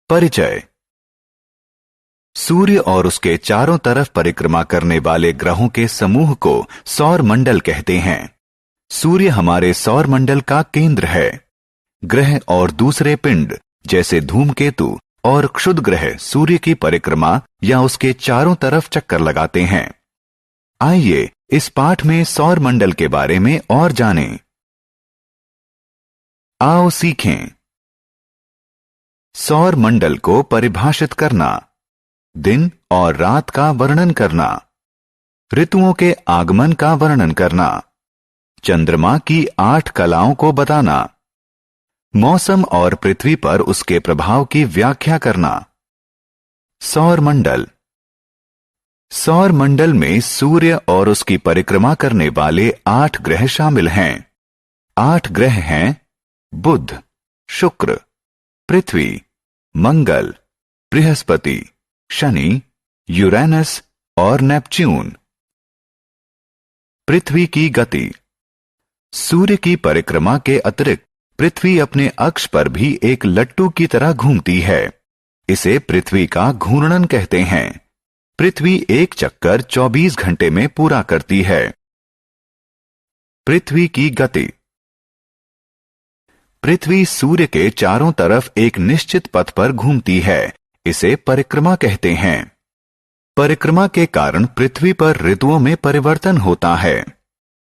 परिचय। सूर्य और उसके चारों तरफ परिक्रमा करने वाले ग्रहों के समूह को सौर मंडल कहते हैं। सूर्य हमारे सौर मंडल का केंद्र है। ग्रह और दूसरे पिंड जैसे धूमकेतु और क्षुद्र ग्रह सूर्य की परिक्रमा या उसके चारों तरफ चक्कर लगाते हैं। आइए इस पाठ में सौर मंडल के बारे में और जानें। आओ सीखें। सौर मंडल को परिभाषित करना, दिन और रात का वर्णन करना, ऋतुओं के आगमन का वर्णन करना, चंद्रमा की 8 कलाओं को बताना, मौसम और पृथ्वी पर उसके प्रभाव की व्याख्या करना। सौर मंडल। सौर मंडल में सूर्य और उसकी परिक्रमा करने वाले 8 ग्रह शामिल हैं। 8 ग्रह हैं बुध, शुक्र, पृथ्वी, मंगल, बृहस्पति, शनि, यूरेनस और नेपच्यून। पृथ्वी की गति। सूर्य की परिक्रमा के अतिरिक्त पृथ्वी अपने अक्ष पर भी एक लट्टू की तरह घूमती है। इसे पृथ्वी का घूर्णन कहते हैं। पृथ्वी एक चक्कर 24 घंटे में पूरा करती है। पृथ्वी की गति। पृथ्वी सूर्य के चारों तरफ एक निश्चित पथ पर घूमती है। इसे परिक्रमा कहते हैं। परिक्रमा के कारण पृथ्वी पर ऋतुओं में परिवर्तन होता है।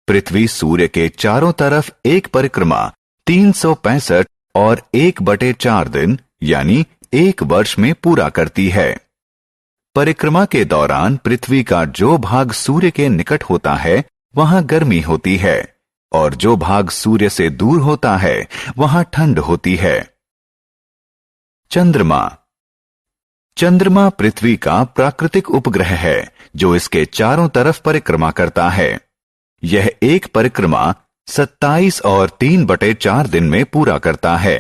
पृथ्वी सूर्य के चारों तरफ एक परिक्रमा 365 और 1/4 दिन यानी 1 वर्ष में पूरा करती है। परिक्रमा के दौरान पृथ्वी का जो भाग सूर्य के निकट होता है वहां गर्मी होती है और जो भाग सूर्य से दूर होता है वहां ठंड होती है। चंद्रमा। चंद्रमा पृथ्वी का प्राकृतिक उपग्रह है जो इसके चारों तरफ परिक्रमा करता है। यह एक परिक्रमा 27 और 3/4 दिन में पूरा करता है।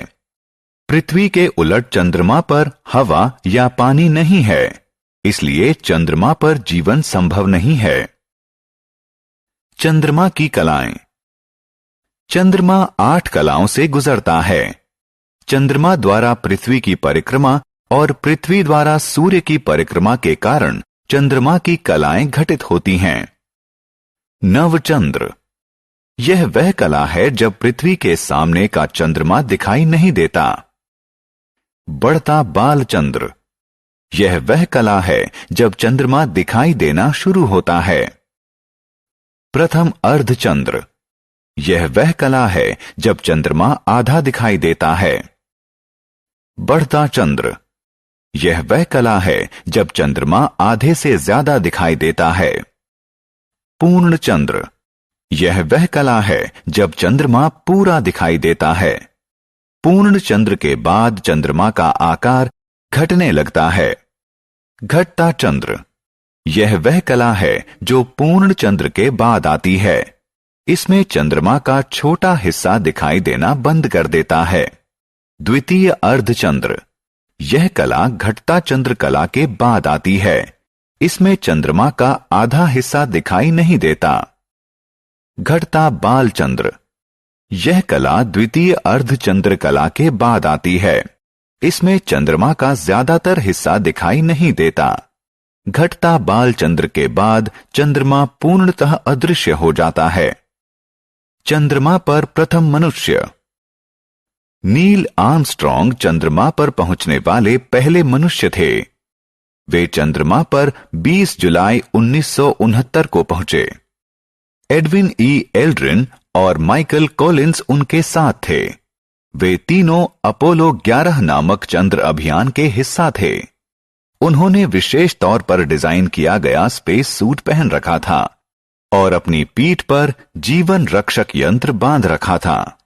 पृथ्वी के उलट चंद्रमा पर हवा या पानी नहीं है, इसलिए चंद्रमा पर जीवन संभव नहीं है। चंद्रमा की कलाएं। चंद्रमा 8 कलाओं से गुजरता है। चंद्रमा द्वारा पृथ्वी की परिक्रमा और पृथ्वी द्वारा सूर्य की परिक्रमा के कारण चंद्रमा की कलाएं घटित होती हैं। नवचंद्र। यह वह कला है जब पृथ्वी के सामने का चंद्रमा दिखाई नहीं देता। बढ़ता बालचंद्र। यह वह कला है जब चंद्रमा दिखाई देना शुरू होता है। प्रथम अर्धचंद्र। यह वह कला है जब चंद्रमा आधा दिखाई देता है। बढ़ता चंद्र। यह वह कला है जब चंद्रमा आधे से ज्यादा दिखाई देता है। पूर्ण चंद्र। यह वह कला है जब चंद्रमा पूरा दिखाई देता है। पूर्ण चंद्र के बाद चंद्रमा का आकार घटने लगता है। घटता चंद्र। यह वह कला है जो पूर्ण चंद्र के बाद आती है। इसमें चंद्रमा का छोटा हिस्सा दिखाई देना बंद कर देता है। द्वितीय अर्धचंद्र। यह कला घटता चंद्र कला के बाद आती है। इसमें चंद्रमा का आधा हिस्सा दिखाई नहीं देता। घटता बालचंद्र। यह कला द्वितीय अर्धचंद्र कला के बाद आती है। इसमें चंद्रमा का ज्यादातर हिस्सा दिखाई नहीं देता। घटता बालचंद्र के बाद चंद्रमा पूर्णतः अदृश्य हो जाता है। चंद्रमा पर प्रथम मनुष्य। नील आर्मस्ट्रॉन्ग चंद्रमा पर पहुंचने वाले पहले मनुष्य थे। वे चंद्रमा पर 20 जुलाई 1969 को पहुंचे। एडविन ई एल्ड्रिन और माइकल कॉलिंस उनके साथ थे। वे तीनों अपोलो 11 नामक चंद्र अभियान के हिस्सा थे। उन्होंने विशेष तौर पर डिजाइन किया गया स्पेस सूट पहन रखा था और अपनी पीठ पर जीवन रक्षक यंत्र बांध रखा था।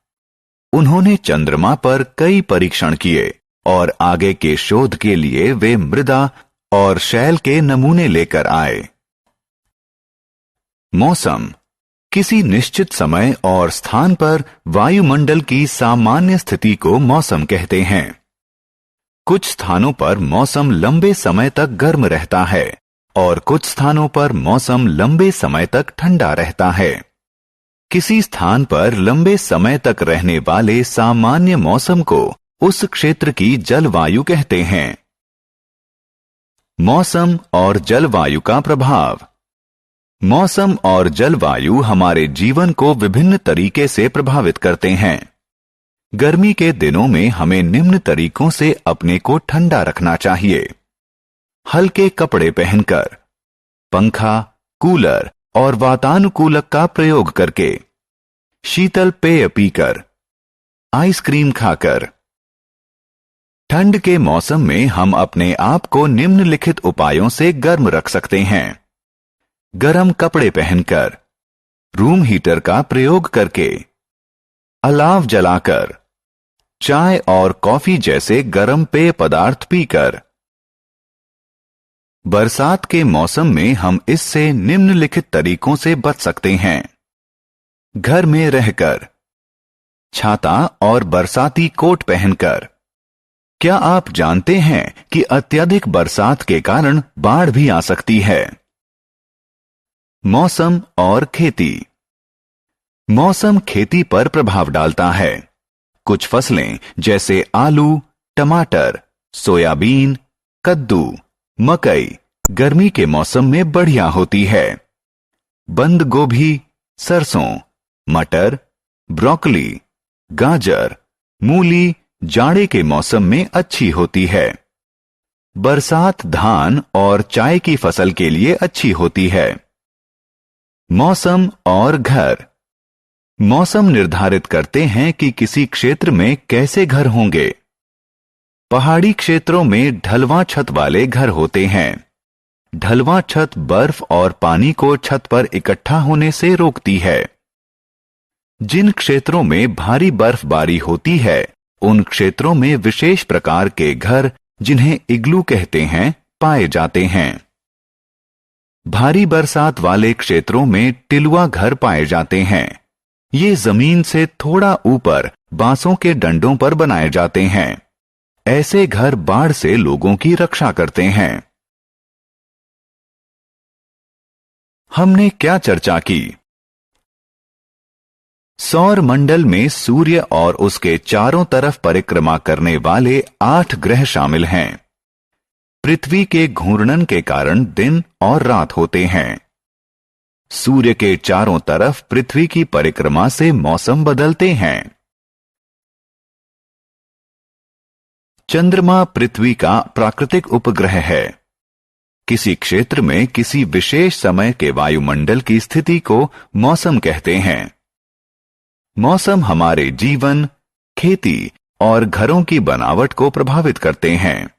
उन्होंने चंद्रमा पर कई परीक्षण किए और आगे के शोध के लिए वे मृदा और शैल के नमूने लेकर आए। मौसम। किसी निश्चित समय और स्थान पर वायुमंडल की सामान्य स्थिति को मौसम कहते हैं। कुछ स्थानों पर मौसम लंबे समय तक गर्म रहता है और कुछ स्थानों पर मौसम लंबे समय तक ठंडा रहता है। किसी स्थान पर लंबे समय तक रहने वाले सामान्य मौसम को उस क्षेत्र की जलवायु कहते हैं। मौसम और जलवायु का प्रभाव। मौसम और जलवायु हमारे जीवन को विभिन्न तरीके से प्रभावित करते हैं। गर्मी के दिनों में हमें निम्न तरीकों से अपने को ठंडा रखना चाहिए। हल्के कपड़े पहनकर, पंखा, कूलर और वातानुकूलक का प्रयोग करके, शीतल पेय पीकर, आइसक्रीम खाकर। ठंड के मौसम में हम अपने आप को निम्नलिखित उपायों से गर्म रख सकते हैं। गर्म कपड़े पहनकर, रूम हीटर का प्रयोग करके, अलाव जलाकर, चाय और कॉफी जैसे गर्म पेय पदार्थ पीकर। बरसात के मौसम में हम इससे निम्नलिखित तरीकों से बच सकते हैं। घर में रहकर, छाता और बरसाती कोट पहनकर। क्या आप जानते हैं कि अत्यधिक बरसात के कारण बाढ़ भी आ सकती है? मौसम और खेती। मौसम खेती पर प्रभाव डालता है। कुछ फसलें जैसे आलू, टमाटर, सोयाबीन, कद्दू, मकई गर्मी के मौसम में बढ़िया होती है। बंद गोभी, सरसों, मटर, ब्रोकली, गाजर, मूली जाड़े के मौसम में अच्छी होती है। बरसात धान और चाय की फसल के लिए अच्छी होती है। मौसम और घर। मौसम निर्धारित करते हैं कि किसी क्षेत्र में कैसे घर होंगे। पहाड़ी क्षेत्रों में ढलवां छत वाले घर होते हैं। ढलवां छत बर्फ और पानी को छत पर इकट्ठा होने से रोकती है। जिन क्षेत्रों में भारी बर्फबारी होती है, उन क्षेत्रों में विशेष प्रकार के घर, जिन्हें इग्लू कहते हैं, पाए जाते हैं। भारी बरसात वाले क्षेत्रों में टिलुआ घर पाए जाते हैं। ये जमीन से थोड़ा ऊपर बांसों के डंडों पर बनाए जाते हैं। ऐसे घर बाढ़ से लोगों की रक्षा करते हैं। हमने क्या चर्चा की? सौर मंडल में सूर्य और उसके चारों तरफ परिक्रमा करने वाले 8 ग्रह शामिल हैं। पृथ्वी के घूर्णन के कारण दिन और रात होते हैं। सूर्य के चारों तरफ पृथ्वी की परिक्रमा से मौसम बदलते हैं। चंद्रमा पृथ्वी का प्राकृतिक उपग्रह है। किसी क्षेत्र में किसी विशेष समय के वायुमंडल की स्थिति को मौसम कहते हैं। मौसम हमारे जीवन, खेती और घरों की बनावट को प्रभावित करते हैं।